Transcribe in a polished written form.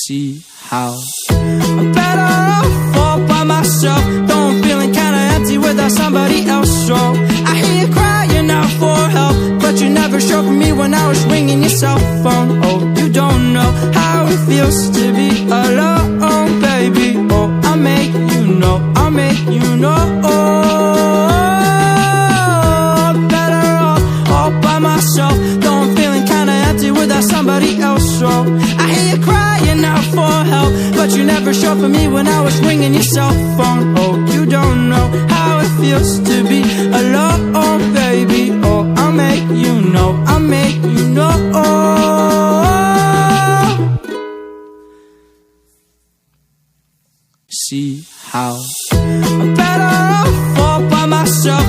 see how I'm better off all by myself, though I'm feeling kinda empty without somebody else. So I hear you crying out for help, but you never showed for me when I was ringing your cell phone. Oh, you don't know how it feels to be alone, baby. Oh, I'll make you know, I'll make you know. I'm better off all by myself, though I'm feeling kinda empty without somebody else. So I hear you crying out for help, but you never showed for me when I was ringing your cell phone. Oh, you don't know how it feels to be alone, baby. Oh, I'll make you know, I'll make you know. See how I'm better off all by myself,